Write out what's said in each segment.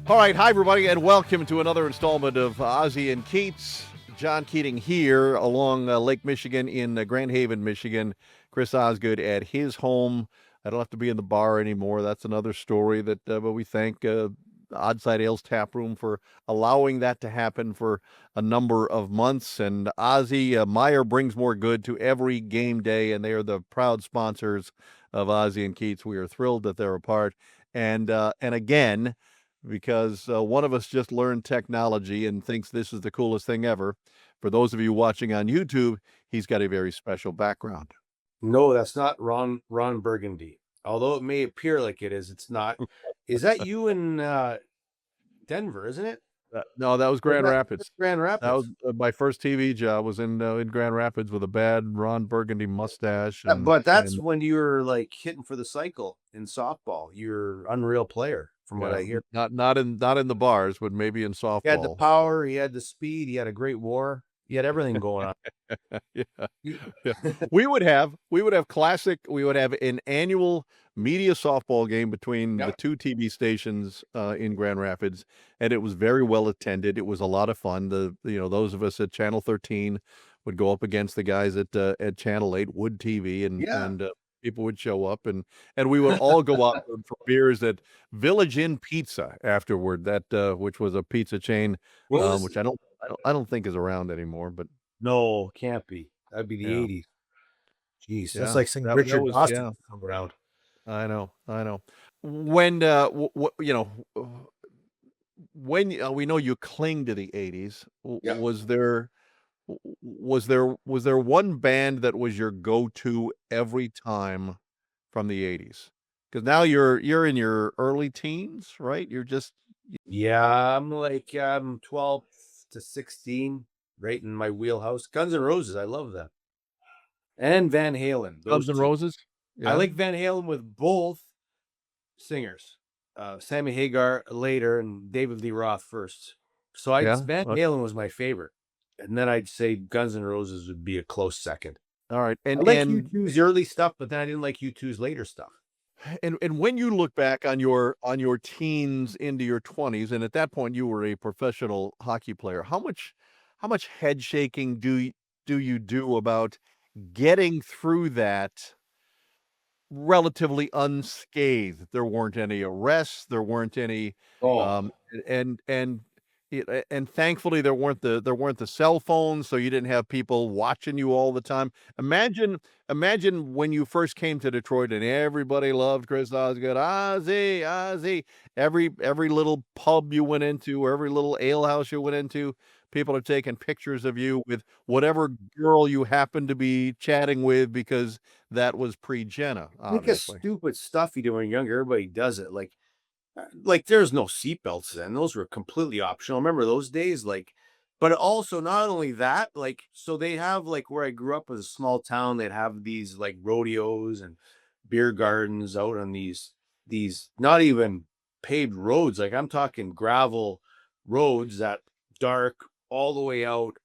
All right, hi everybody, and welcome to another installment of Ozzy and Keats. John Keating here along Lake Michigan in Grand Haven, Michigan. Chris Osgood at his home. I don't have to be in the bar anymore. That's another story that, but we thank Oddside Ales Tap Room for allowing that to happen for a number of months. And Ozzy, Meyer brings more good to every game day, and they are the proud sponsors of Ozzy and Keats. We are thrilled that they're a part. And again, because one of us just learned technology and thinks this is the coolest thing ever. For those of you watching on YouTube, he's got a very special background. No, that's not Ron Burgundy. Although it may appear like it is, it's not. Is that you in Denver, isn't it? No, that was Or is Grand that Rapids. Grand That was Rapids. my first TV job was in Grand Rapids with a bad Ron Burgundy mustache. And But that's when you were like hitting for the cycle in softball. You're an unreal player, from what yeah, I hear. not in the bars, but maybe in He had the softball. power, he had the speed, he had a great war, he had everything going on. Yeah. You- Yeah. We would have an annual media softball game between the Yep. two TV stations in Grand Rapids, and it was very well attended. It was a lot of fun. Those of us at Channel 13 would go up against the guys at Channel 8 Wood TV, and Yeah. people would show up, and we would all go out for beers at Village Inn Pizza afterward. That which was a pizza chain, What was which I don't think is around anymore, but No, can't be. That'd be the yeah. 80s. Jeez, that's Yeah, like saying that Richard was Dawson yeah, come around. I know, I know. When, when we know you cling to the 80s, Yep. was there one band that was your go-to every time from the 80s? Because now you're in your early teens, right? You're just Yeah, I'm 12 to 16, right in my wheelhouse. Guns N' Roses, I love that. And Van Halen, Guns those N' two. Roses? I Yeah, like Van Halen with both singers. Sammy Hagar later and David Lee Roth first. So yeah. Van Halen was my favorite. And then I'd say Guns N' Roses would be a close second. All right, I like U2's early stuff, but then I didn't like U2's later stuff. and when you look back on your teens into your 20s, and at that point you were a professional hockey player, how much head shaking do you do about getting through that relatively unscathed? There weren't any arrests, there weren't any Oh, um and and thankfully there weren't the cell phones, so you didn't have people watching you all the time. Imagine when you first came to Detroit and everybody loved Chris Osgood. Ozzy, Ozzy. Every little pub you went into, or every little ale house you went into, people are taking pictures of you with whatever girl you happened to be chatting with, because that was pre-Jenna, think of obviously. stupid stuff you do when you're younger. Everybody does it. Like there's no seatbelts then. Those were completely optional. Remember those days? But also not only that, so they have like where I grew up was a small town, they'd have these like rodeos and beer gardens out on these not even paved roads. Like I'm talking gravel roads that dark all the way out,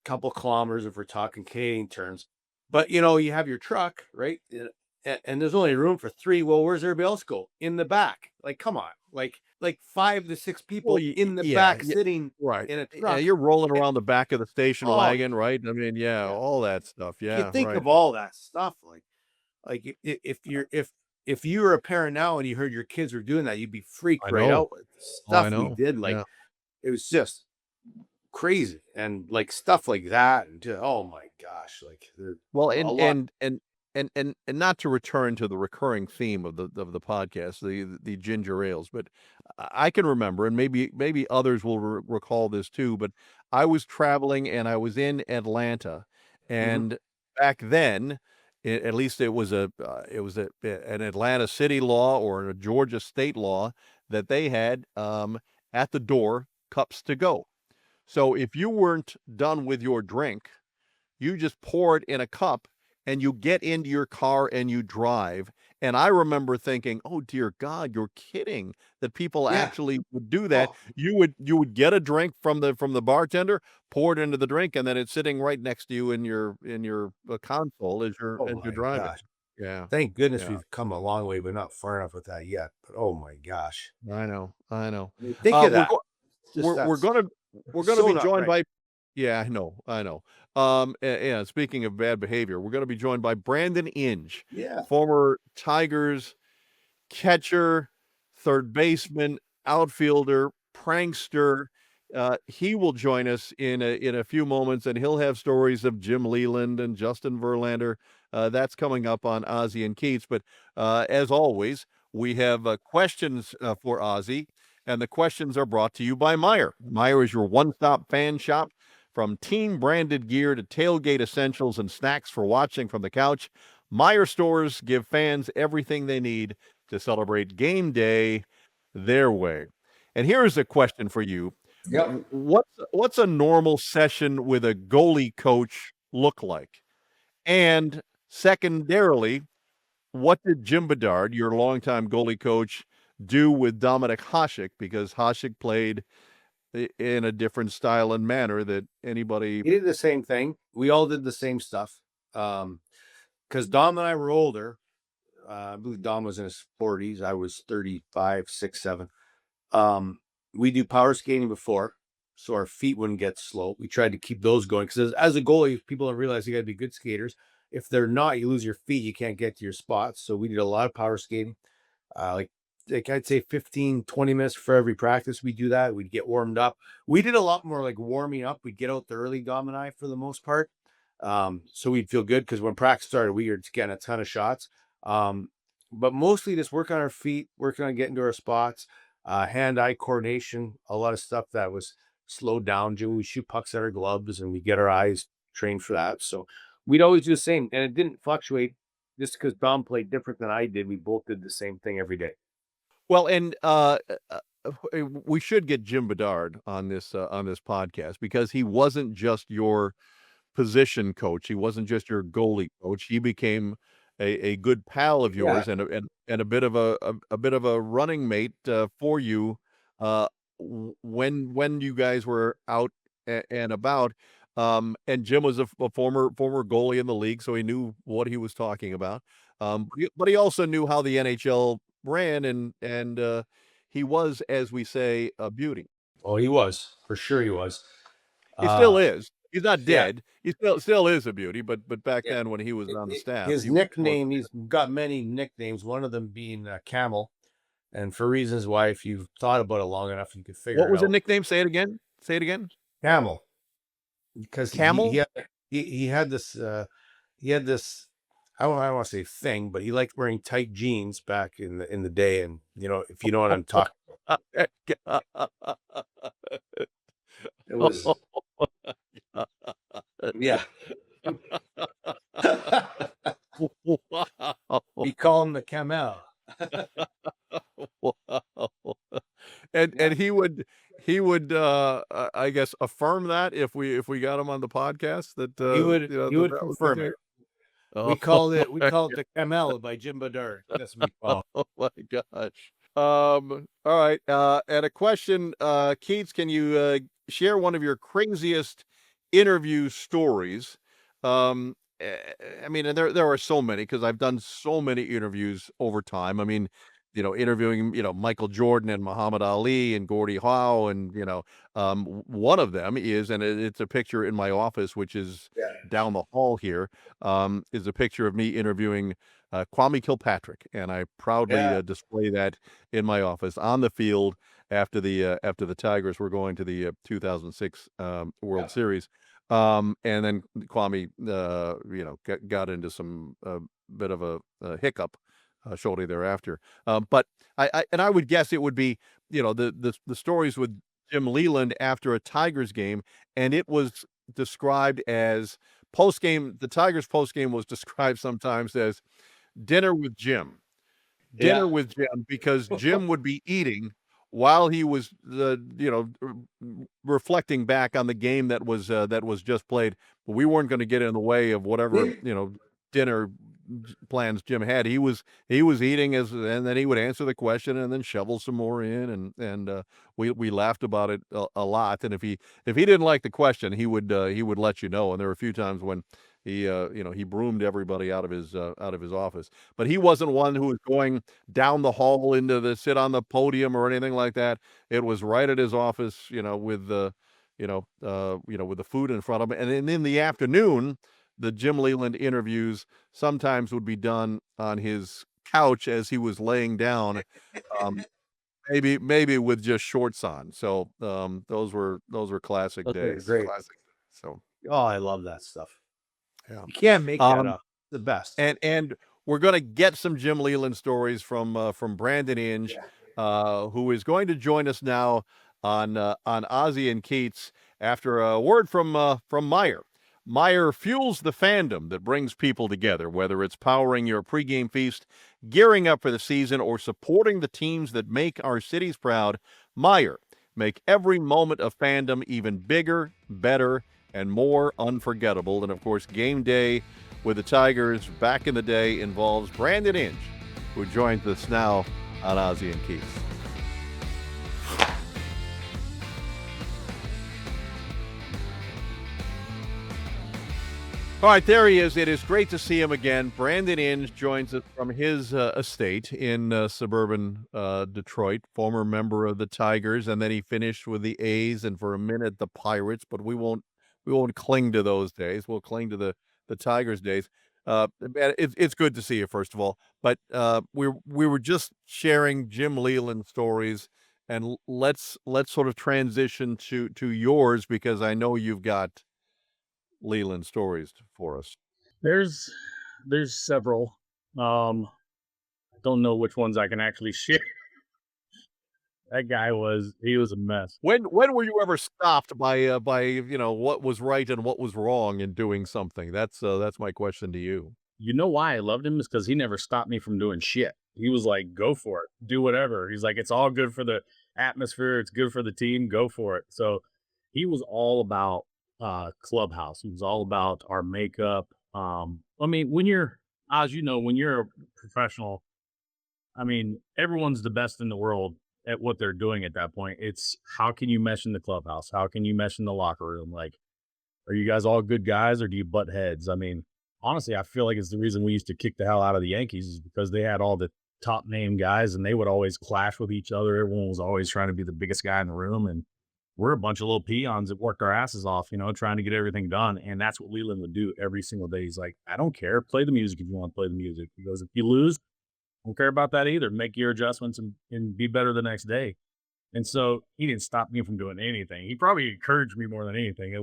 couple kilometers if we're talking Canadian terms. But you have your truck, right? And there's only room for three. Well, where's everybody else go? In the back. Like, come on. Like 5 to 6 Well, people in the back sitting right. in a Yeah, truck. you're rolling Eh, around the back of the station Oh wagon, right? I mean, yeah, yeah. all that stuff. You Yeah, think right. of all that stuff. If you were a parent now and you heard your kids were doing that, you'd be freaked I right know. out with Oh, I stuff we know. did. Like Yeah. it was just crazy. And like stuff like that. And oh my gosh, like Well, a and lot. and and and not to return to the recurring theme of the podcast, the ginger ales, but I can remember, and maybe others will recall this too. But I was traveling and I was in Atlanta, Mhm. and back then, at least it was an Atlanta city law or a Georgia state law that they had at the door cups to go. So if you weren't done with your drink, you just pour it in a cup and you get into your car and you drive. And I remember thinking, "Oh dear God, you're kidding that people Yeah. actually would do that." Oh, You would get a drink from the bartender, pour it into the drink, and then it's sitting right next to you in your console as you're oh as you're my driving. gosh. Yeah. Thank goodness Yeah. we've come a long way, but not far enough with that yet. But oh my gosh, I know. I know. I mean, think Uh, of we're that. go It's just we're that's gonna we're gonna so be not joined right. by yeah, I know. I know. And speaking of bad behavior, we're gonna be joined by Brandon Inge, Yeah, former Tigers catcher, third baseman, outfielder, prankster. He will join us in a few moments, and he'll have stories of Jim Leland and Justin Verlander. That's coming up on Ozzy and Keats. But as always, we have questions for Ozzy, and the questions are brought to you by Meyer. Meyer is your one-stop fan shop. From team branded gear to tailgate essentials and snacks for watching from the couch, Meyer stores give fans everything they need to celebrate game day their way. And here's a question for you. yep. What's a normal session with a goalie coach look like? And secondarily, what did Jim Bedard, your longtime goalie coach, do with Dominic Hasek? Because Hasek played in a different style and manner that anybody. He did the same thing. We all did the same stuff. Because Dom and I were older. I believe Dom was in his 40s. I was 35, 6, 7. Um, we do power skating before, so our feet wouldn't get slow. We tried to keep those going because as a goalie, people don't realize you got to be good skaters. If they're not, you lose your feet. You can't get to your spots. So we did a lot of power skating. uh, like like I'd say 15, 20 minutes for every practice. We do that. We'd get warmed up. We did a lot more like warming up. We'd get out there early, Dom and I, for the most part. So we'd feel good because when practice started, we were getting a ton of shots. But mostly just work on our feet, working on getting to our spots, hand-eye coordination, a lot of stuff that was slowed down. We shoot pucks at our gloves and we get our eyes trained for that. So we'd always do the same, and it didn't fluctuate just because Dom played different than I did. We both did the same thing every day. Well, and we should get Jim Bedard on this podcast because he wasn't just your position coach. He wasn't just your goalie coach. He became a good pal of Yeah. yours and a bit of a bit of a running mate for you uh, when you guys were out and about. And Jim was a former goalie in the league, so he knew what he was talking about. But he also knew how the NHL ran, and he was, as we say, a beauty. Oh, he was for sure. He was. He still Uh, is. He's not yeah, dead. He still is a beauty, but back yeah. then when he was on the staff, His he was. nickname. He's got many nicknames. One of them being Camel, and for reasons why, if you've thought about it long enough, you could What figure it was the out. nickname? Say it again. Say it again. Camel, because Camel? he had this he had this. I don't want to say thing, but he liked wearing tight jeans back in the day, and if you know what I'm talking. It was yeah. Wow. We call him the Camel. Wow. And Yeah, he would I guess affirm that if we got him on the podcast that he that would that was the confirm it. case. We Oh called it we my called it the Camel by Jim Bedard. That's what we call it. oh my gosh. All right. And a question, Keats, can you share one of your craziest interview stories? Eh, I mean, and there are so many because I've done so many interviews over time. I mean, interviewing, Michael Jordan and Muhammad Ali and Gordie Howe, and one of them is, and it's a picture in my office, which is Yeah. down the hall here, is a picture of me interviewing Kwame Kilpatrick, and I proudly Yeah. display that in my office on the field after the Tigers were going to the 2006 World Yeah. Series, and then Kwame, got into some bit of a hiccup shortly thereafter. But I would guess it would be the stories with Jim Leland after a Tigers game, and it was described as post game. The Tigers post game was described sometimes as dinner with Jim. Yeah. Dinner with Jim, because Jim would be eating while he was, reflecting back on the game that was just played. But we weren't gonna get in the way of whatever, dinner plans Jim had. He was eating and then he would answer the question and then shovel some more in, and we laughed about it a lot. And if he didn't like the question, he would let you know. And there were a few times when he broomed everybody out of his office. But he wasn't one who was going down the hall into the sit on the podium or anything like that. It was right at his office, with the with the food in front of him. And then in the afternoon, the Jim Leland interviews sometimes would be done on his couch as he was laying down, um, maybe with just shorts on. So those were classic Those are days. great. So Oh, I love that stuff. yeah. You can't make that Um, up. The best. and we're gonna get some Jim Leland stories from Brandon Inge, Yeah. who is going to join us now on Ozzy and Keats after a word from Meyer. Meyer fuels the fandom that brings people together, whether it's powering your pregame feast, gearing up for the season, or supporting the teams that make our cities proud. Meyer, make every moment of fandom even bigger, better, and more unforgettable. And of course, game day with the Tigers back in the day involves Brandon Inge, who joins us now on Ozzy and Keats. All right, there he is. It is great to see him again. Brandon Inge joins us from his estate in suburban Detroit, former member of the Tigers, and then he finished with the A's and for a minute the Pirates. But we won't cling to those days. We'll cling to the Tigers days. Man, it's good to see you, first of all. But we were just sharing Jim Leland stories, and let's sort of transition to yours, because I know you've got Leland stories for us. There's there's several. I don't know which ones I can actually share. That guy was a mess. When were you ever stopped by what was right and what was wrong in doing something? That's my question to you. You know why I loved him is because he never stopped me from doing shit. He was like, "Go for it, do whatever." He's like, "It's all good for the atmosphere. It's good for the team. Go for it." So he was all about clubhouse. He was all about our makeup. I mean, when you're, as you know, when you're a professional, I mean, everyone's the best in the world at what they're doing at that point. It's how can you mesh in the clubhouse? How can you mesh in the locker room? Like, are you guys all good guys or do you butt heads? I mean, honestly, I feel like it's the reason we used to kick the hell out of the Yankees is because they had all the top name guys and they would always clash with each other. Everyone was always trying to be the biggest guy in the room. And we're a bunch of little peons that worked our asses off, trying to get everything done. And that's what Leland would do every single day. He's like, I don't care. Play the music if you want to play the music. He goes, if you lose, don't care about that either. Make your adjustments and be better the next day. And so he didn't stop me from doing anything. He probably encouraged me more than anything,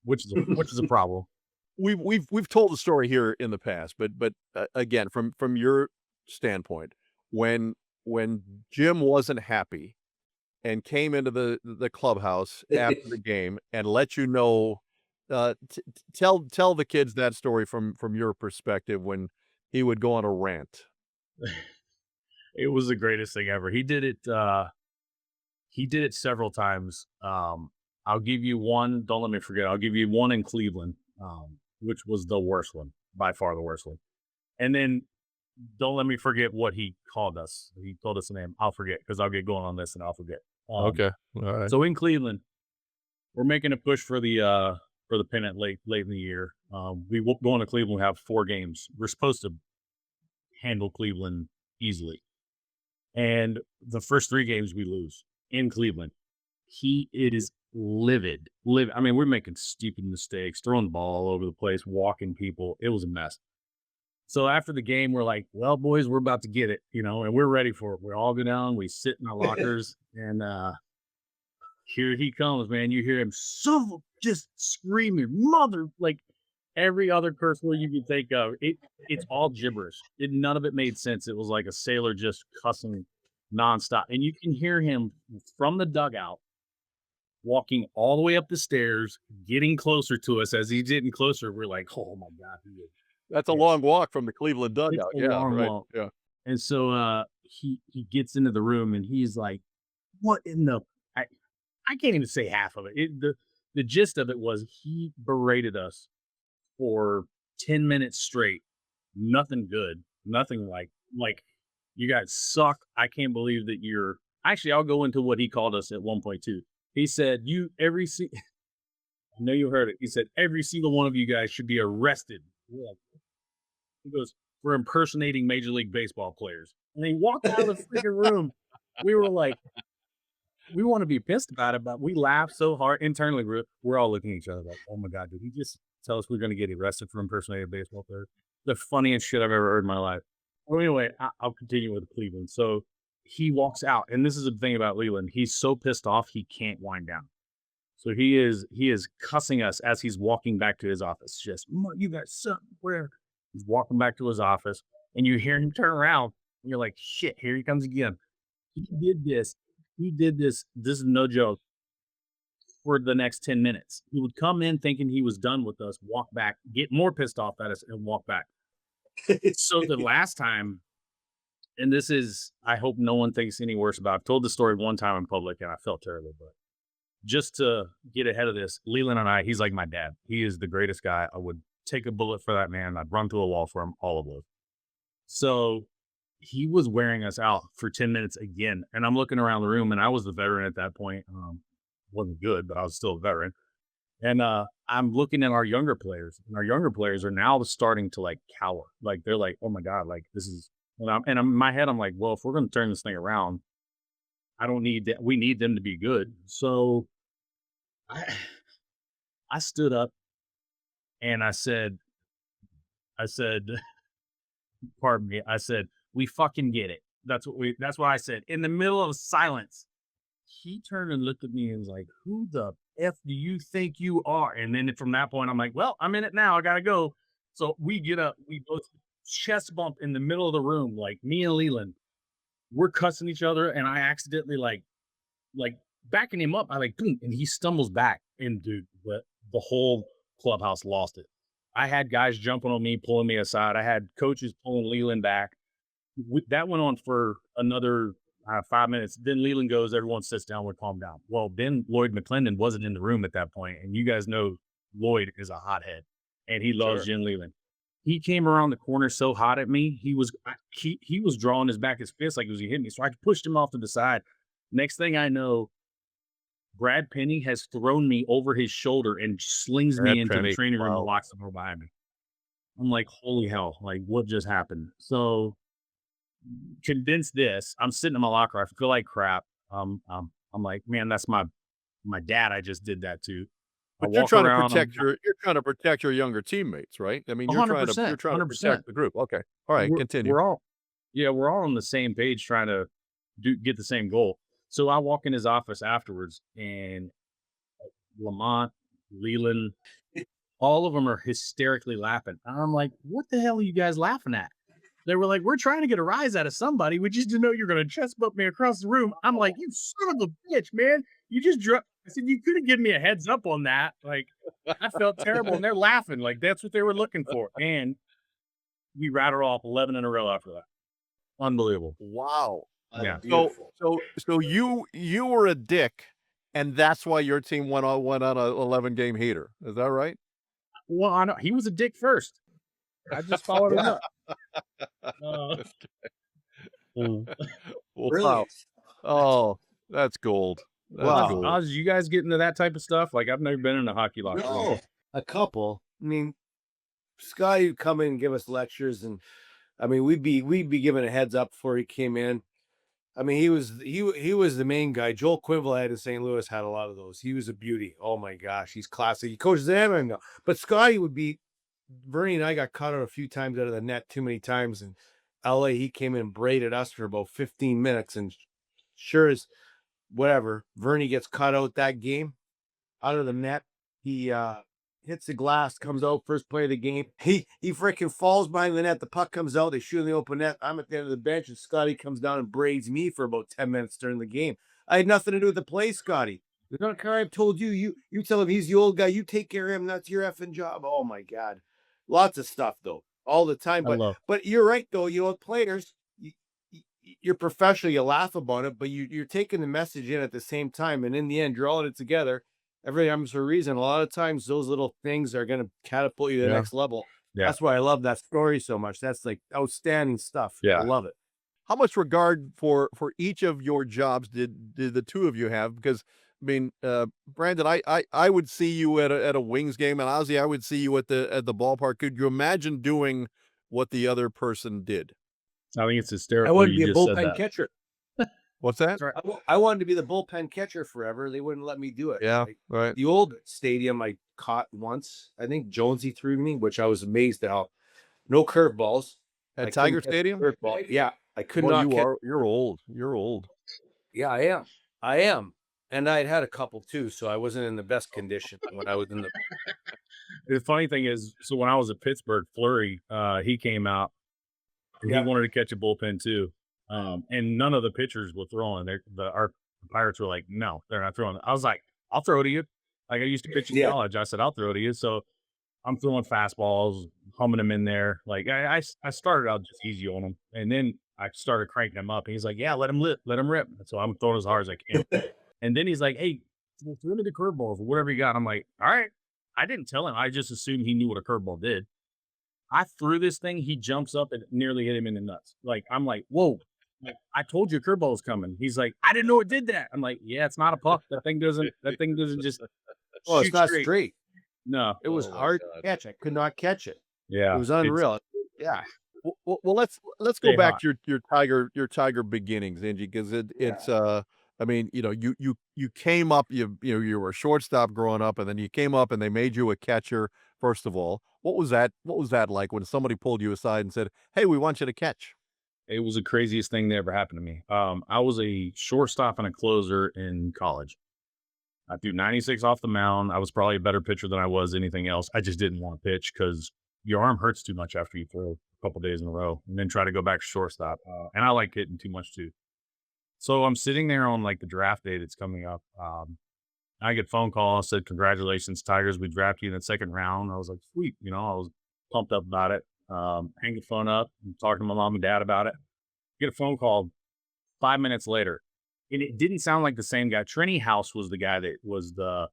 which is a problem. We've told the story here in the past, but again, from your standpoint, when when Jim wasn't happy and came into the clubhouse after the game and let you know, tell the kids that story from your perspective when he would go on a rant. It was the greatest thing ever. He did it several times. I'll give you one. Don't let me forget. I'll give you one in Cleveland, which was the worst one, by far the worst one. And then don't let me forget what he called us. He told us a name. I'll forget because I'll get going on this and I'll forget. Okay, all right. So in Cleveland, we're making a push for the pennant late in the year. Going to Cleveland. We have 4 games. We're supposed to handle Cleveland easily, and the first 3 games we lose in Cleveland. It is livid. I mean, we're making stupid mistakes, throwing the ball all over the place, walking people. It was a mess. So after the game, we're like, well, boys, we're about to get it, and we're ready for it. We all go down, we sit in our lockers, and here he comes, man. You hear him just screaming, mother, like every other curse word you can think of. It's all gibberish. None of it made sense. It was like a sailor just cussing nonstop. And you can hear him from the dugout walking all the way up the stairs, getting closer to us. As he's getting closer, we're like, oh my God, he is That's a pissed. long walk from the Cleveland It's dugout. a Yeah, long right. walk. Yeah. And so he gets into the room and he's like, what in the I, I can't even say half of it. The gist of it was he berated us for 10 minutes straight. Nothing good. Nothing like you guys suck. I can't believe that you're actually I'll go into what he called us at one point too. He said, I know you heard it. He said, every single one of you guys should be arrested. We're like, he goes, for impersonating Major League Baseball players. And he walked out of the freaking room. We were like, we want to be pissed about it, but we laughed so hard internally. We're all looking at each other like, oh my God, did he just tell us we're going to get arrested for impersonating a baseball player? The funniest shit I've ever heard in my life. Well, anyway, I'll continue with Cleveland. So he walks out, and this is the thing about Leland. He's so pissed off he can't wind down. So he is cussing us as he's walking back to his office. Just, you got something where he's walking back to his office, and you hear him turn around, and you're like, shit, here he comes again. He did this. He did this. This is no joke. For the next 10 minutes, he would come in thinking he was done with us, walk back, get more pissed off at us, and walk back. So the last time, and this is, I hope no one thinks any worse about it. I've told the story one time in public, and I felt terrible, but just to get ahead of this, Leland and I, he's like my dad. He is the greatest guy. I would take a bullet for that man. I'd run through a wall for him, all of those. So he was wearing us out for 10 minutes again. And I'm looking around the room, and I was the veteran at that point. Wasn't good, but I was still a veteran. And I'm looking at our younger players, and our younger players are now starting to like cower. Like they're like, oh my God, like this is, and in my head, I'm like, well, if we're going to turn this thing around, I don't need that. We need them to be good. So I stood up and I said, pardon me. I said, we fucking get it. That's what I said in the middle of silence. He turned and looked at me and was like, who the F do you think you are? And then from that point, I'm like, well, I'm in it now. I got to go. So we get up, we both chest bump in the middle of the room, like me and Leland. We're cussing each other, and I accidentally like backing him up. I like, boom, and he stumbles back, and dude, the whole clubhouse lost it. I had guys jumping on me, pulling me aside. I had coaches pulling Leland back. That went on for another 5 minutes. Then Leland goes, everyone sits down, we calm down. Well, then Lloyd McClendon wasn't in the room at that point, and you guys know Lloyd is a hothead, and he loves Jen Leland. He came around the corner so hot at me. He was drawing his back his fist like he was gonna hit me. So I pushed him off to the side. Next thing I know, Brad Penny has thrown me over his shoulder and slings me into the training room and locks the door behind me. I'm like, holy hell, like what just happened? So condense this. I'm sitting in my locker. I feel like crap. I'm like, man, that's my dad. I just did that to. But you're trying to protect your younger teammates, right? I mean, you're trying to protect the group. Okay. All right, continue. We're all on the same page trying to get the same goal. So I walk in his office afterwards, and Lamont, Leland, all of them are hysterically laughing. And I'm like, what the hell are you guys laughing at? They were like, we're trying to get a rise out of somebody. We just didn't know you're going to chest bump me across the room. I'm like, you son of a bitch, man. You just dropped. I said, you could have given me a heads up on that. Like, I felt terrible. And they're laughing. Like, that's what they were looking for. And we rattled off 11 in a row after that. Unbelievable. Wow. Yeah. So you were a dick, and that's why your team went on an 11-game heater. Is that right? Well, I know he was a dick first. I just followed him up. Wow. Oh, that's gold. Wow. Oz, you guys get into that type of stuff? Like, I've never been in a hockey locker room. No, a couple. I mean, Scotty would come in and give us lectures, and I mean, we'd be given a heads up before he came in. I mean, he was the main guy. Joel Quinvillette in St. Louis had a lot of those. He was a beauty. Oh my gosh, he's classic. He coaches them now. But Scotty would be. Bernie and I got caught out a few times out of the net too many times in LA. He came in and braided us for about 15 minutes, and sure as whatever, Vernie gets caught out that game out of the net. He hits the glass, comes out first play of the game. He freaking falls behind the net. The puck comes out. They shoot in the open net. I'm at the end of the bench, and Scotty comes down and braids me for about 10 minutes during the game. I had nothing to do with the play, Scotty. The don't care. I've told you. You tell him he's the old guy. You take care of him. That's your effing job. Oh my God. Lots of stuff though, all the time. But you're right though. You know, players, you're professional. You laugh about it, but you're taking the message in at the same time. And in the end, you're all in it together. Everything happens for a reason. A lot of times, those little things are going to catapult you to the next level. Yeah. That's why I love that story so much. That's like outstanding stuff. Yeah, I love it. How much regard for each of your jobs did the two of you have? Because mean, Brandon, I would see you at a Wings game, and Ozzy, I would see you at the ballpark. Could you imagine doing what the other person did? I think it's I hysterical. wanted to be You a just said bullpen that. catcher. What's that? Sorry, I wanted to be the bullpen catcher forever. They wouldn't let me do it. Yeah, Like, right. the old stadium I caught once. I think Jonesy threw me, which I was amazed at how no curveballs. At I Tiger couldn't catch a Stadium? curveball. Yeah, I could Well, not catch. you're old. You're old. Yeah, I am. I am. And I'd had a couple too, so I wasn't in the best condition when I was in the. The funny thing is, so when I was at Pittsburgh, Fleury, he came out and he wanted to catch a bullpen too. And none of the pitchers were throwing. Our Pirates were like, no, they're not throwing. I was like, I'll throw to you. Like I used to pitch in college. I said, I'll throw to you. So I'm throwing fastballs, humming them in there. Like I started out just easy on them, and then I started cranking them up. And he's like, yeah, let him rip. So I'm throwing as hard as I can. And then he's like, hey, throw me the curveballs or whatever you got. I'm like, all right. I didn't tell him. I just assumed he knew what a curveball did. I threw this thing. He jumps up and nearly hit him in the nuts. Like, I'm like, whoa. Like, I told you a curveball was coming. He's like, I didn't know it did that. I'm like, yeah, it's not a puck. That thing doesn't just Oh, it's shoot not straight. No. It was Oh my hard God. to catch. I could not catch it. Yeah. It was unreal. Yeah. Well, let's Stay go back hot. to your Tiger beginnings, Inge, because it's I mean, you came up, you were a shortstop growing up, and then you came up and they made you a catcher. First of all, what was that like when somebody pulled you aside and said, "Hey, we want you to catch"? It was the craziest thing that ever happened to me. I was a shortstop and a closer in college. I threw 96 off the mound. I was probably a better pitcher than I was anything else. I just didn't want to pitch because your arm hurts too much after you throw a couple days in a row and then try to go back to shortstop. And I like hitting too much too. So I'm sitting there on like the draft day that's coming up. I get a phone call, said, congratulations, Tigers. We drafted you in the second round. I was like, sweet. I was pumped up about it. Hang the phone up and talk to my mom and dad about it. Get a phone call 5 minutes later. And it didn't sound like the same guy. Trenny House was the guy that was the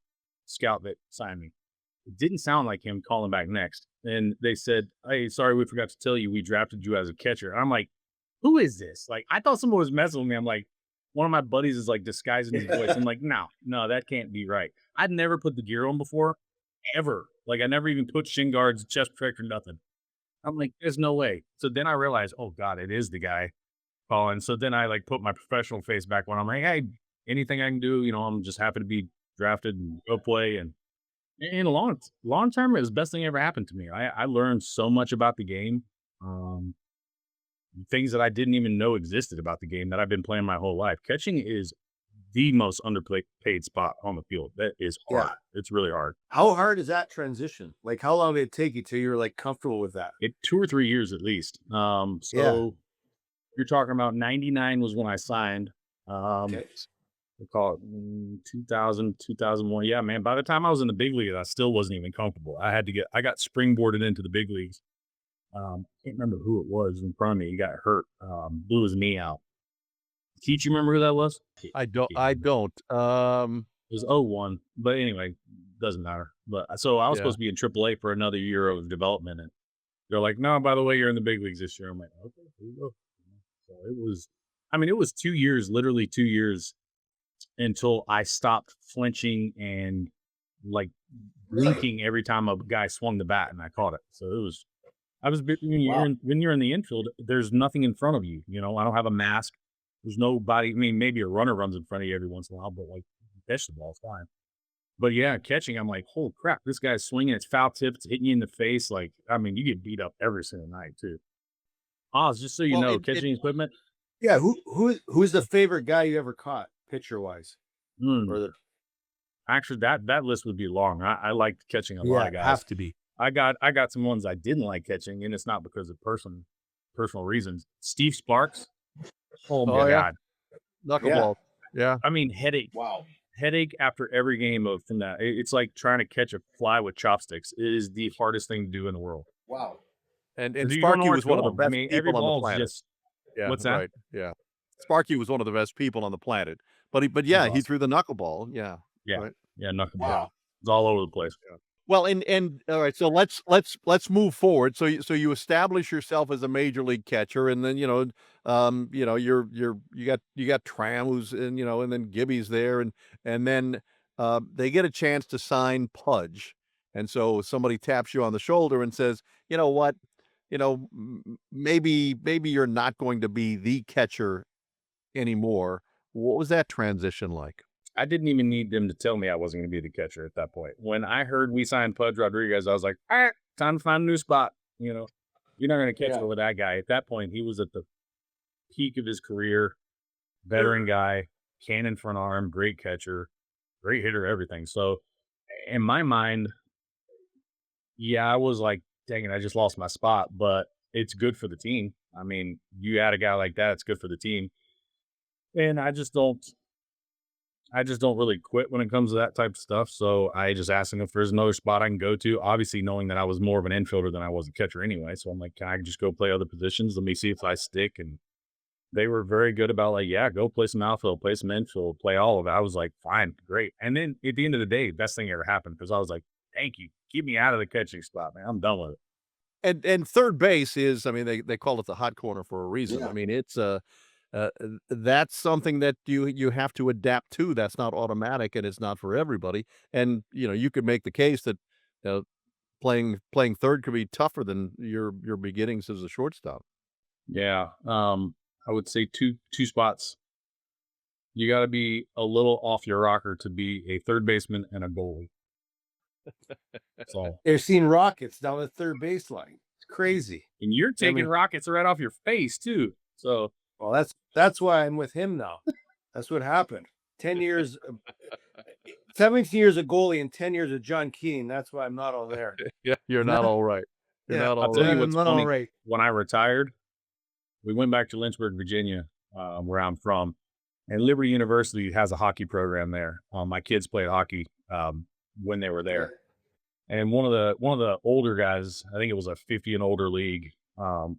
scout that signed me. It didn't sound like him calling back next. And they said, hey, sorry, we forgot to tell you we drafted you as a catcher. And I'm like, who is this? Like, I thought someone was messing with me. I'm like, one of my buddies is like disguising his voice. I'm like, no, that can't be right. I'd never put the gear on before, ever. Like, I never even put shin guards, chest protector, nothing. I'm like, there's no way. So then I realized, oh God, it is the guy calling. So then I like put my professional face back when I'm like, hey, anything I can do, I'm just happy to be drafted and go play. And in the long term, it was the best thing ever happened to me. I learned so much about the game. Things that I didn't even know existed about the game that I've been playing my whole life. Catching is the most underpaid spot on the field. That is hard. Yeah. It's really hard. How hard is that transition? Like, how long did it take you till you're like comfortable with that? 2 or 3 years at least. So you're talking about 99 was when I signed. Okay. We call it 2000, 2001. Yeah, man. By the time I was in the big league, I still wasn't even comfortable. I got springboarded into the big leagues. I can't remember who it was in front of me. He got hurt, blew his knee out. Keats, you remember who that was? I don't. It was 01, but anyway, doesn't matter. But so I was supposed to be in AAA for another year of development, and they're like, "No, by the way, you're in the big leagues this year." I'm like, "Okay, here you go." So it was 2 years, literally 2 years, until I stopped flinching and like blinking every time a guy swung the bat and I caught it. So when you're in the infield, there's nothing in front of you. I don't have a mask. There's nobody. I mean, maybe a runner runs in front of you every once in a while, but like catch the ball, fine. But yeah, catching, I'm like, holy crap, this guy's swinging. It's foul tip. It's hitting you in the face. Like, I mean, you get beat up every single night too. Oz, just so you know, catching equipment. Yeah. Who's the favorite guy you ever caught, pitcher wise? Actually, that list would be long. I liked catching a lot of guys. Have to be. I got some ones I didn't like catching, and it's not because of personal reasons. Steve Sparks. Oh my God. Knuckleball. Yeah. I mean, headache. Wow. Headache after every game from that. It's like trying to catch a fly with chopsticks. It is the hardest thing to do in the world. Wow. And You don't know Sparky where was it's one of the going. best every people on the ball's planet. just. Yeah. What's that? Right. Yeah. Sparky was one of the best people on the planet. But he Awesome. threw the knuckleball. Yeah. Yeah. Right. Yeah, knuckleball. Wow. It's all over the place. Well, and all right, so let's move forward. So you establish yourself as a major league catcher, and then you got Tram who's and then Gibby's there, and then they get a chance to sign Pudge, and so somebody taps you on the shoulder and says, you know what, maybe you're not going to be the catcher anymore. What was that transition like? I didn't even need them to tell me I wasn't going to be the catcher at that point. When I heard we signed Pudge Rodriguez, I was like, all right, time to find a new spot. You're not going to catch Yeah. over that guy. At that point, he was at the peak of his career, veteran guy, cannon front arm, great catcher, great hitter, everything. So in my mind, yeah, I was like, dang it, I just lost my spot, but it's good for the team. I mean, you add a guy like that, it's good for the team. And I just don't really quit when it comes to that type of stuff. So I just asked him if there's another spot I can go to. Obviously, knowing that I was more of an infielder than I was a catcher anyway. So I'm like, can I just go play other positions? Let me see if I stick. And they were very good about like, yeah, go play some outfield, play some infield, play all of it. I was like, fine, great. And then at the end of the day, best thing ever happened because I was like, thank you. Keep me out of the catching spot, man. I'm done with it. And third base is, I mean, they call it the hot corner for a reason. Yeah. I mean, it's that's something that you have to adapt to. That's not automatic, and it's not for everybody. And you could make the case that uh, playing third could be tougher than your beginnings as a shortstop. Yeah. I would say two spots. You got to be a little off your rocker to be a third baseman and a goalie. So, They're seeing rockets down the third baseline. It's crazy. and you're taking mean- rockets right off your face too. So, Well, that's why I'm with him now. That's what happened. 10 years, 17 years of goalie and 10 years of John Keating. That's why I'm not all there. Yeah, you're not all right. You're Yeah, not I'll all tell you right. what's not funny. all right. When I retired, we went back to Lynchburg, Virginia, where I'm from, and Liberty University has a hockey program there. My kids played hockey when they were there. And one of the older guys, I think it was a 50 and older league.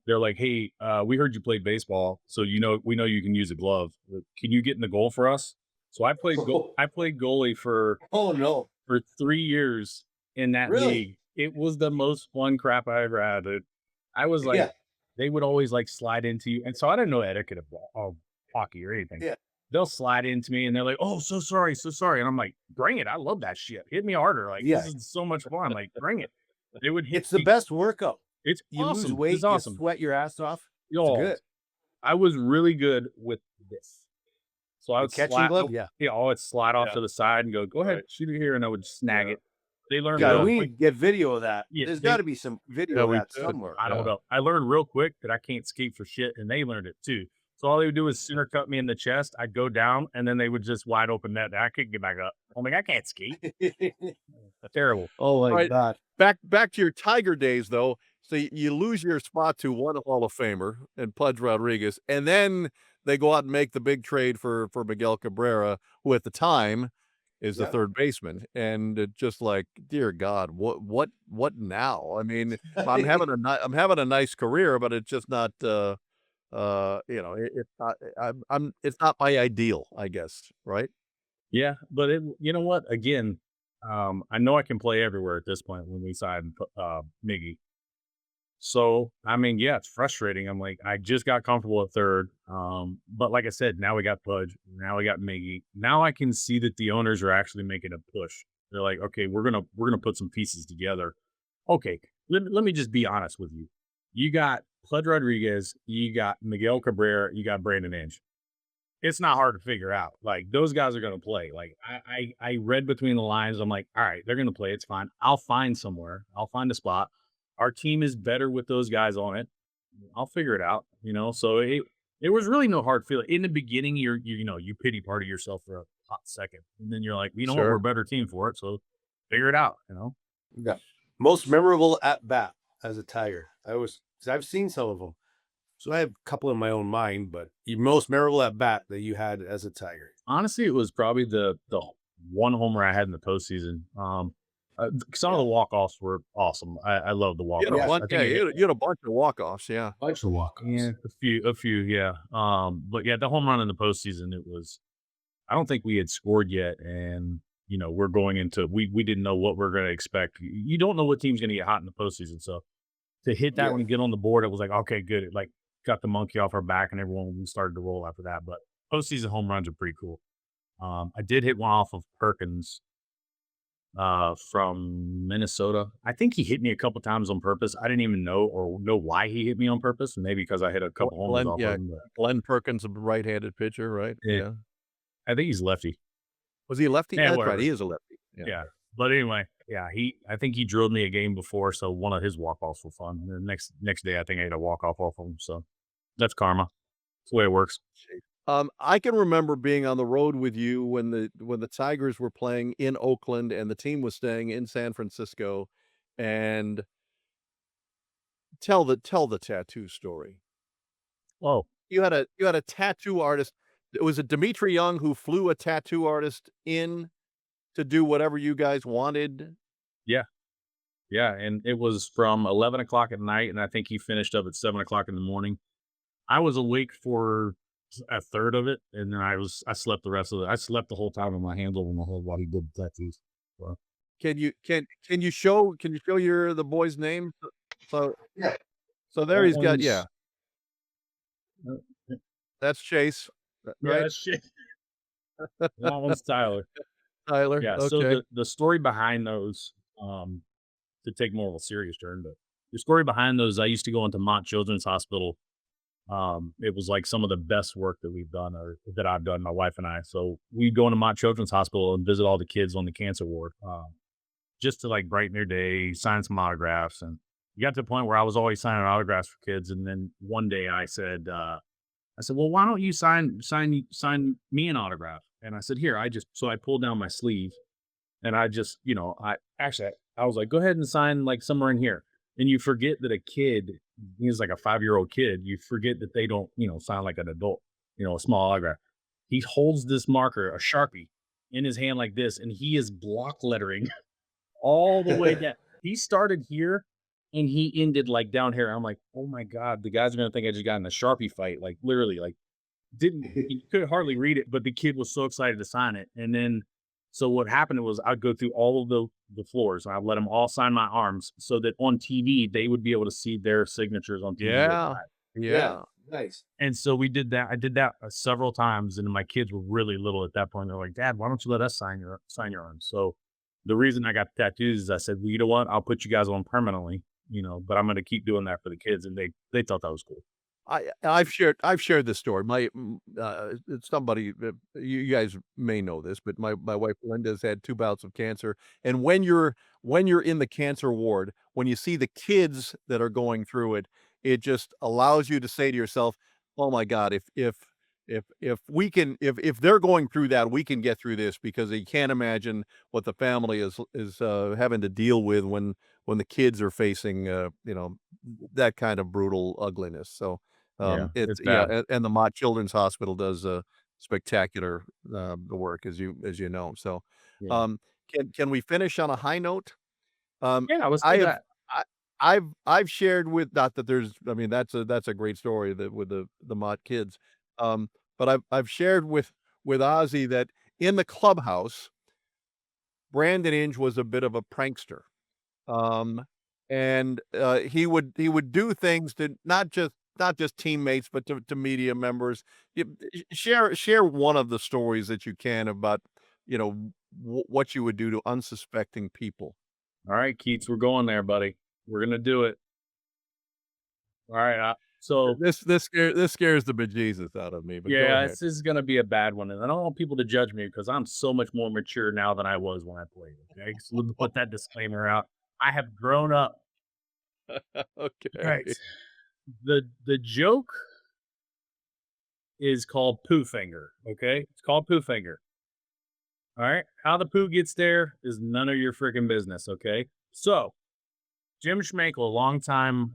They're like, "Hey, we heard you played baseball, so we know you can use a glove. Can you get in the goal for us?" So I played goalie for Oh no. 3 years in that Really? league. It was the most fun crap I ever had. I was like, Yeah. they would always like slide into you, and so I didn't know etiquette of hockey or anything. Yeah. They'll slide into me and they're like, "Oh, so sorry, so sorry." And I'm like, "Bring it. I love that shit. Hit me harder. Like, Yeah. this is so much fun. Like, bring it." They would hit It's the me. best workout. It's You awesome. lose weight, It's awesome. you sweat your ass off. Yo, It's good. I was really good with this. So I The would catching slide, glove? Yeah. I would slide off Yeah. to the side and go ahead, Right. shoot it here, and I would snag Yeah. it. They learned God, real we quick. need to get video of that. Yeah, There's they- got to be some video Yeah, of we that should. somewhere. I don't Yeah. know. I learned real quick that I can't skate for shit, and they learned it too. So all they would do is center cut me in the chest. I'd go down, and then they would just wide open net. I couldn't get back up. I'm like, I can't skate. Terrible. Oh my Right. God. Back to your Tiger days, though. So you lose your spot to one Hall of Famer and Pudge Rodriguez, and then they go out and make the big trade for Miguel Cabrera, who at the time is the Yeah. third baseman, and just like, dear God, what now? I mean, I'm having a nice career, but it's just not. It's not. It's not my ideal, I guess. Right? Yeah, but you know what? Again, I know I can play everywhere at this point when we signed Miggy. So, I mean, yeah, it's frustrating. I'm like, I just got comfortable at third. But like I said, now we got Pudge, now we got Miggy. Now I can see that the owners are actually making a push. They're like, okay, we're gonna put some pieces together. Okay, let me just be honest with you. You got Pudge Rodriguez, you got Miguel Cabrera, you got Brandon Inge. It's not hard to figure out. Like, those guys are gonna play. Like, I read between the lines. I'm like, all right, they're gonna play. It's fine. I'll find somewhere. I'll find a spot. Our team is better with those guys on it. I'll figure it out. So it was really no hard feeling. In the beginning, you pity party yourself for a hot second, and then you're like, you know what, Sure. we're a better team for it. So figure it out. Yeah. Most memorable at bat as a Tiger. Because I've seen some of them. So I have a couple in my own mind, but your most memorable at bat that you had as a Tiger. Honestly, it was probably the one homer I had in the postseason. Some of the walk-offs were awesome. I love the You walk-offs. had a I bunch, think you had a bunch of walk-offs. Yeah. Bunch of walk-offs. yeah, a few, yeah. But yeah, the home run in the postseason, it was. I don't think we had scored yet, and we're going into we didn't know what we're going to expect. You don't know what team's going to get hot in the postseason. So to hit that Yeah. when you get on the board, it was like, okay, good. It like got the monkey off our back and everyone we started to roll after that. But postseason home runs are pretty cool. I did hit one off of Perkins from Minnesota. I think he hit me a couple times on purpose. I didn't even know why he hit me on purpose. Maybe because I hit a couple homers Glenn, off of yeah, him. But Glenn Perkins, a right-handed pitcher, right? it, Yeah. I think he's lefty. Was he a lefty? Yeah, That's right. whatever. He is a lefty. Yeah. Yeah. But anyway, yeah, I think he drilled me a game before, so one of his walk offs were fun. And the next day I think I had a walk off of him. So that's karma. That's the way it works. I can remember being on the road with you when the Tigers were playing in Oakland and the team was staying in San Francisco, and tell the tattoo story. Oh, You had a tattoo artist. Was it Dimitri Young who flew a tattoo artist in to do whatever you guys wanted? yeah. Yeah. And it was from 11 o'clock at night. And I think he finished up at 7 o'clock in the morning. I was awake for a third of it. And then I slept the rest of it. I slept the whole time with my hands over my head while he did the tattoos. So, Can you show your the boy's name? So Yeah. so there that he's got, yeah, uh, that's Chase, yeah, right? that's shit. That one's Tyler. Tyler, Yeah. So okay. the story behind those, to take more of a serious turn, but the story behind those, I used to go into Mont Children's Hospital. It was like some of the best work that we've done or that I've done, my wife and I. So we'd go into Mont Children's Hospital and visit all the kids on the cancer ward, just to like brighten their day, sign some autographs. And you got to the point where I was always signing autographs for kids. And then one day I said, well, why don't you sign me an autograph? And I said, here, so I pulled down my sleeve and I just, I was like, go ahead and sign like somewhere in here. And you forget that a kid, he's like a 5-year-old kid. You forget that they don't, sign like an adult, a small autograph. He holds this marker, a Sharpie, in his hand like this, and he is block lettering all the way down. He started here and he ended like down here. I'm like, oh my God, the guys are gonna think I just got in a Sharpie fight. Like literally, like didn't you could hardly read it, but the kid was so excited to sign it. And then so what happened was I'd go through all of the floors and I'd let them all sign my arms so that on TV they would be able to see their signatures on TV. Yeah. Yeah. Yeah. Nice. And so we did that. I did that several times, and my kids were really little at that point. They're like, "Dad, why don't you let us sign your arms?" So the reason I got the tattoos is I said, "Well, you know what? I'll put you guys on permanently, but I'm going to keep doing that for the kids." And they thought that was cool. I've shared this story. It's somebody you guys may know this, but my wife Linda's had 2 bouts of cancer, and when you're in the cancer ward, when you see the kids that are going through it, it just allows you to say to yourself, "Oh my God, if we can if they're going through that, we can get through this," because you can't imagine what the family is having to deal with when the kids are facing, that kind of brutal ugliness. So Yeah, it's it's yeah, bad. and the Mott Children's Hospital does, spectacular, work as you know, so, Yeah, um, can we finish on a high note? yeah. Let's I do have that. I've shared with not that there's I mean, that's a great story that with the Mott kids, but I've shared with Ozzy that in the clubhouse, Brandon Inge was a bit of a prankster. Um, and, he would do things to not just teammates, but to media members. Share one of the stories that you can about, what you would do to unsuspecting people. All right, Keats, we're going there, buddy. We're gonna do it. All right. So This scares the bejesus out of me, but go yeah, ahead. this is gonna be a bad one, and I don't want people to judge me because I'm so much more mature now than I was when I played. Okay, so let me put that disclaimer out. I have grown up. All Okay. right. The joke is called poo finger. Okay, it's called poo finger. All right, how the poo gets there is none of your freaking business. Okay, so Jim Schmankel, longtime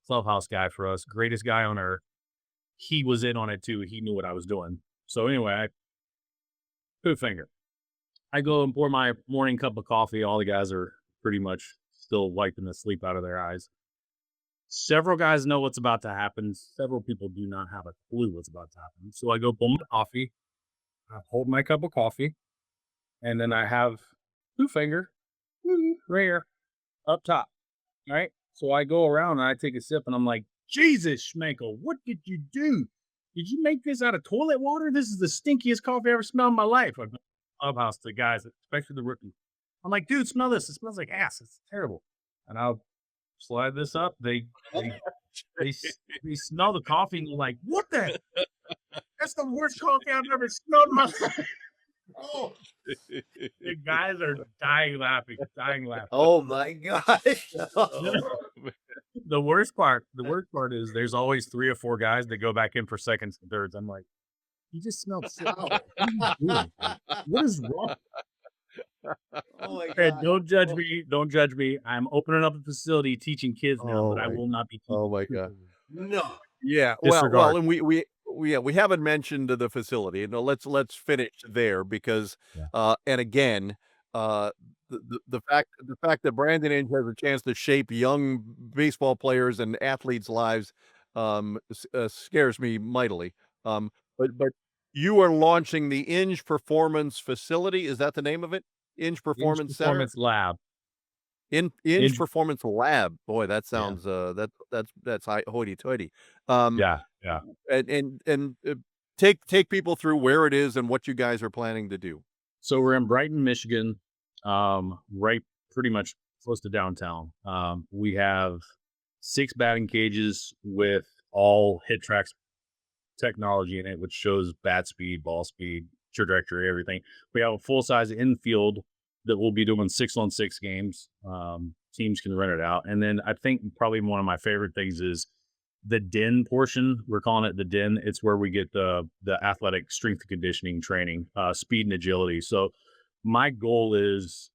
clubhouse guy for us, greatest guy on earth. He was in on it too. He knew what I was doing. So anyway, I poo finger. I go and pour my morning cup of coffee. All the guys are pretty much still wiping the sleep out of their eyes. Several guys know what's about to happen. Several people do not have a clue what's about to happen. So I go pour my coffee. I hold my cup of coffee, and then I have 2-finger right here up top. All right. So I go around and I take a sip and I'm like, Jesus, Schmeckle, what did you do? Did you make this out of toilet water? This is the stinkiest coffee I ever smelled in my life. I go to the clubhouse to guys, especially the rookies. I'm like, dude, smell this. It smells like ass. It's terrible. And I'll slide this up. They smell the coffee and they're like, what the? That's the worst coffee I've ever smelled in my life. Oh, The guys are dying laughing, dying laughing. oh my gosh. The worst part is there's always 3 or 4 guys that go back in for seconds and thirds. I'm like, you just smelled sick. What are you doing? What is wrong? Oh my Hey, god. don't judge me. Don't judge me. I'm opening up a facility teaching kids now, but I will not be teaching. Oh my God. No. Yeah, Disregard. and we haven't mentioned the facility. No, let's finish there because, Yeah. and again, uh, the fact that Brandon Inge has a chance to shape young baseball players and athletes' lives, scares me mightily. But you are launching the Inge Performance Facility. Is that the name of it? Inge Inge Performance Center? Performance Lab. Inge Inge, Performance Lab. Boy, that yeah, sounds that's high hoity-toity. Um, yeah, yeah. and take people through where it is and what you guys are planning to do. So we're in Brighton, Michigan, right pretty much close to downtown. We have 6 batting cages with all hit tracks technology in it, which shows bat speed, ball speed, trajectory, everything. We have a full size infield that we'll be doing 6-on-6 games. Teams can rent it out. And then I think probably one of my favorite things is the den portion. We're calling it the den. It's where we get the athletic strength and conditioning training, speed and agility. So my goal is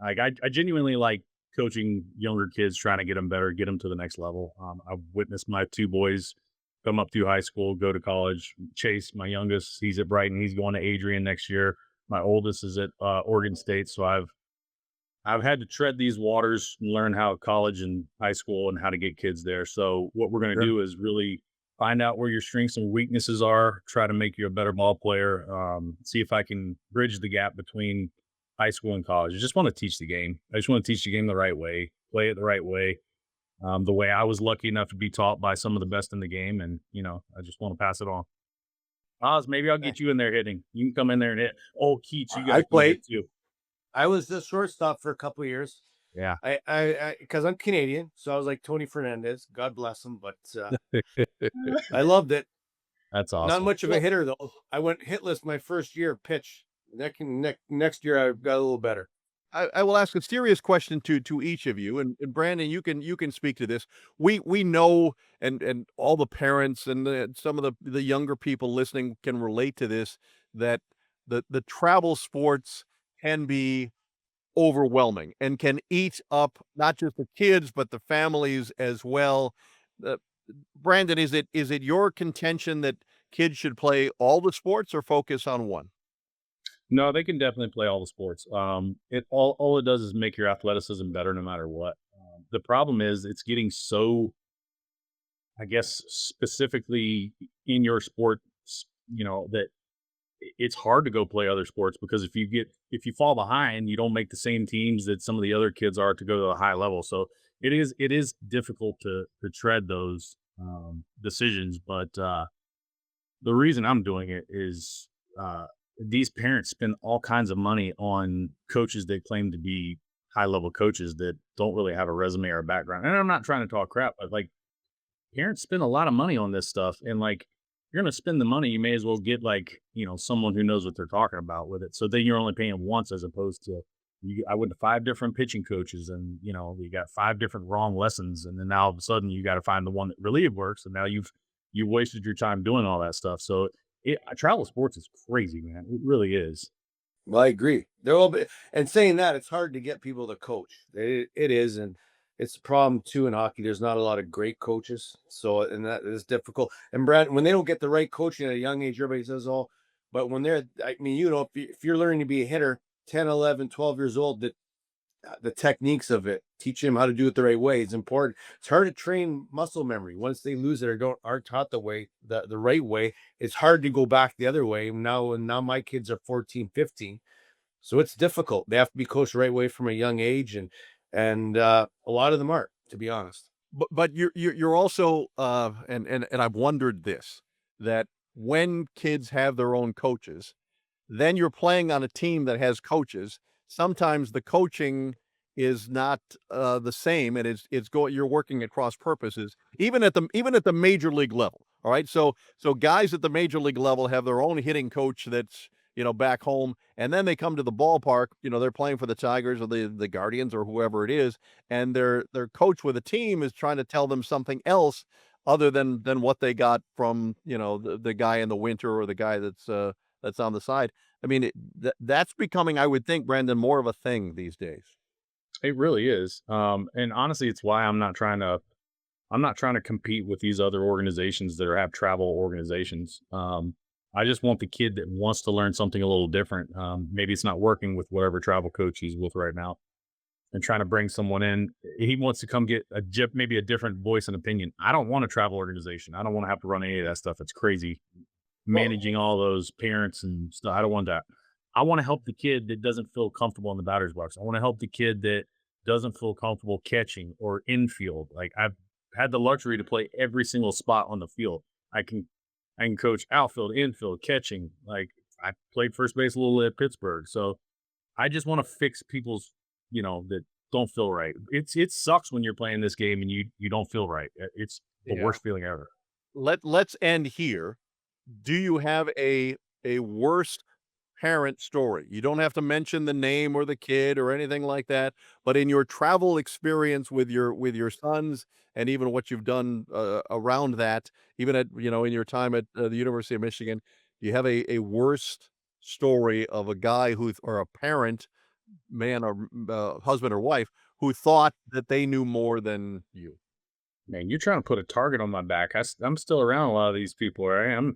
like I genuinely like coaching younger kids, trying to get them better, get them to the next level. I've witnessed my 2 boys come up through high school, go to college. Chase, my youngest, he's at Brighton. He's going to Adrian next year. My oldest is at Oregon State. So I've had to tread these waters and learn how college and high school and how to get kids there. So what we're going to Sure. do is really find out where your strengths and weaknesses are, try to make you a better ball player, see if I can bridge the gap between high school and college. I just want to teach the game. I just want to teach the game the right way, play it the right way, the way I was lucky enough to be taught by some of the best in the game. And, I just want to pass it on. Oz, maybe I'll get you in there hitting. You can come in there and hit. Oh, Keats, you I guys played. too. I was the shortstop for a couple of years. Yeah. I because I'm Canadian, so I was like Tony Fernandez. God bless him, but I loved it. That's awesome. Not much of a hitter though. I went hitless my first year pitch. Next year I got a little better. I will ask a serious question to each of you, and Brandon, you can speak to this. We know, and all the parents and some of the younger people listening can relate to this, that the travel sports can be overwhelming and can eat up not just the kids but the families as well. Uh, Brandon, is it your contention that kids should play all the sports or focus on one? No, they can definitely play all the sports. It all it does is make your athleticism better no matter what. The problem is it's getting so, I guess, specifically in your sport, that it's hard to go play other sports because if you fall behind, you don't make the same teams that some of the other kids are to go to a high level. So it is difficult to tread those decisions. But the reason I'm doing it is these parents spend all kinds of money on coaches that claim to be high level coaches that don't really have a resume or a background. And I'm not trying to talk crap, but like parents spend a lot of money on this stuff. And like, you're going to spend the money, you may as well get like, someone who knows what they're talking about with it. So then you're only paying once as opposed to, I went to 5 different pitching coaches and, you got 5 different wrong lessons. And then now all of a sudden you got to find the one that really works. And now you wasted your time doing all that stuff. So travel sports is crazy, man. It really is. Well, I agree. They're all, and saying that, it's hard to get people to coach. It is, and it's a problem too in hockey. There's not a lot of great coaches, so and that is difficult. And Brad, when they don't get the right coaching at a young age, everybody says, "Oh," but when they're, I mean, if you're learning to be a hitter, 10, 11, 12 years old, that the techniques of it, teach them how to do it the right way. It's important. It's hard to train muscle memory once they lose it or aren't taught the right way. It's hard to go back the other way. Now my kids are 14, 15. So it's difficult. They have to be coached the right way from a young age, and a lot of them aren't, to be honest. But you're also and I've wondered this, that when kids have their own coaches, then you're playing on a team that has coaches. Sometimes the coaching is not the same, and you're working at cross purposes, even at the major league level. All right, so guys at the major league level have their own hitting coach that's back home, and then they come to the ballpark. They're playing for the Tigers or the Guardians or whoever it is, and their coach with a team is trying to tell them something else other than what they got from the guy in the winter or the guy that's on the side. I mean, that's becoming, I would think, Brandon, more of a thing these days. It really is. And honestly, it's why I'm not trying to compete with these other organizations that have travel organizations. I just want the kid that wants to learn something a little different. Maybe it's not working with whatever travel coach he's with right now, and trying to bring someone in. He wants to come get maybe a different voice and opinion. I don't want a travel organization. I don't want to have to run any of that stuff. It's crazy managing all those parents and stuff. I don't want that. I want to help the kid that doesn't feel comfortable in the batter's box. I want to help the kid that doesn't feel comfortable catching or infield. Like, I've had the luxury to play every single spot on the field. I can I can coach outfield, infield, catching. Like, I played first base a little at Pittsburgh. So I just want to fix people's, that don't feel right. It sucks when you're playing this game and you don't feel right. It's the Yeah. worst feeling ever. Let's end here. Do you have a worst parent story? You don't have to mention the name or the kid or anything like that, but in your travel experience with your sons and even what you've done around that, even at in your time at the University of Michigan, do you have a worst story of a guy or a parent, man or husband or wife, who thought that they knew more than you? Man, you're trying to put a target on my back. I'm still around a lot of these people. Right?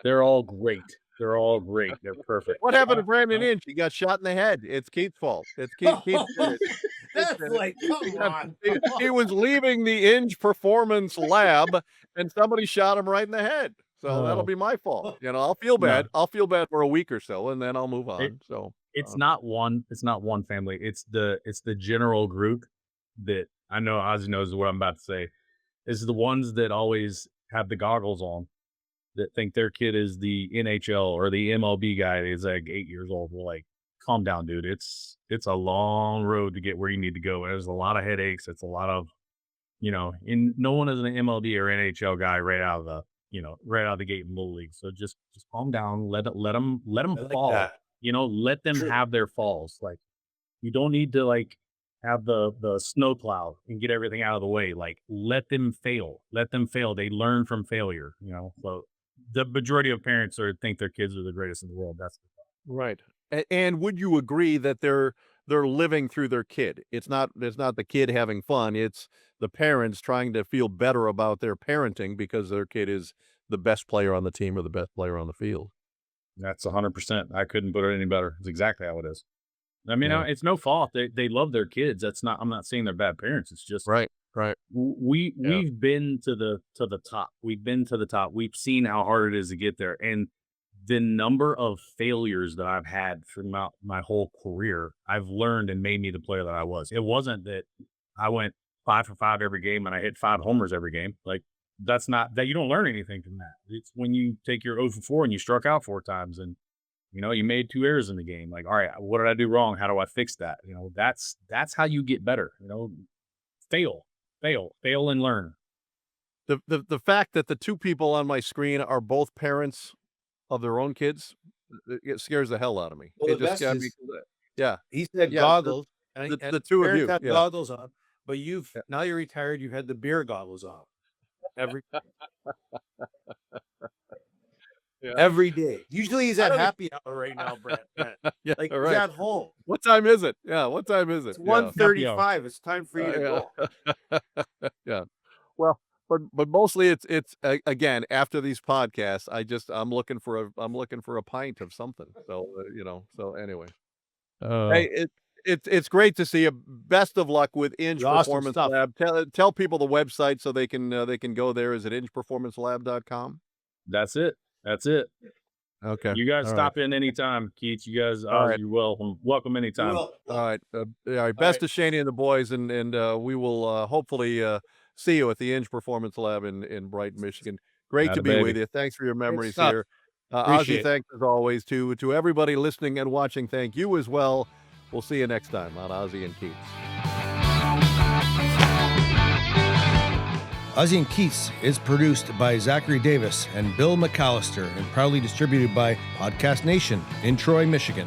They're all great. They're all great. They're perfect. What happened to Brandon Inge? He got shot in the head. It's Keith's fault. It's Keith did it. Keith That's did it. like, come on. He was leaving the Inge Performance Lab, and somebody shot him right in the head. So that'll Oh, be my fault. I'll feel no. bad. I'll feel bad for a week or so, and then I'll move It on. So, it's not one family. It's the general group that I know Ozzy knows what I'm about to say. Is the ones that always have the goggles on, that think their kid is the NHL or the MLB guy that is like 8 years old. We're like, calm down, dude. It's a long road to get where you need to go. There's a lot of headaches. It's a lot of, and no one is an MLB or NHL guy right out of the gate in Little League. So just calm down. Let them I like fall. that. Let them True. have their falls. Like, you don't need to have the snowplow and get everything out of the way. Like, let them fail. Let them fail. They learn from failure. So the majority of parents think their kids are the greatest in the world. That's right. And would you agree that they're living through their kid? It's not the kid having fun. It's the parents trying to feel better about their parenting because their kid is the best player on the team or the best player on the field. that's 100%. I couldn't put it any better. It's exactly how it is. I mean, Yeah. it's no fault. They love their kids. I'm not saying they're bad parents. It's just Right. Right. Yeah. we've been to the top. We've been to the top. We've seen how hard it is to get there, and the number of failures that I've had throughout my whole career, I've learned and made me the player that I was. It wasn't that I went 5 for 5 every game and I hit 5 homers every game. Like, that's not that. You don't learn anything from that. It's when you take your 0 for 4 and you struck out 4 times, and you made 2 errors in the game. Like, all right, what did I do wrong? How do I fix that? That's how you get better. Fail, fail, and learn. The fact that the two people on my screen are both parents of their own kids, it scares the hell out of me. Well, It the just best scared me. is Yeah. he said Yeah. goggles, and, The and the two of parents you. have Yeah. goggles on, but Yeah. now you're retired. You had the beer goggles on every Yeah. every day. Usually he's I at don't e happy hour right now, Brent. Yeah, Like, all he's right. at home. What time is it? Yeah, what time is it? It's Yeah. Happy hour. 1:35. It's time for you to go. Yeah. Yeah. Well, but mostly it's again, after these podcasts, I'm looking for a pint of something. So, so anyway. Hey, it's great to see you. Best of luck with Inge Awesome Performance stuff. Lab. Tell people the website so they can go there. Is it ingeperformancelab.com? That's it. That's it. Okay. You guys All stop in anytime, Keats. You guys, All right. you're welcome anytime. All right. All right. Best to Shaney and the boys, and we will hopefully see you at the Inge Performance Lab in Brighton, Michigan. Great to Atta be with baby. you. Thanks for your memories stuff. here. Ozzy, Appreciate it. thanks as always to everybody listening and watching. Thank you as well. We'll see you next time on Ozzy and Keats. Ozzy and Keats is produced by Zachary Davis and Bill McAllister and proudly distributed by Podcast Nation in Troy, Michigan.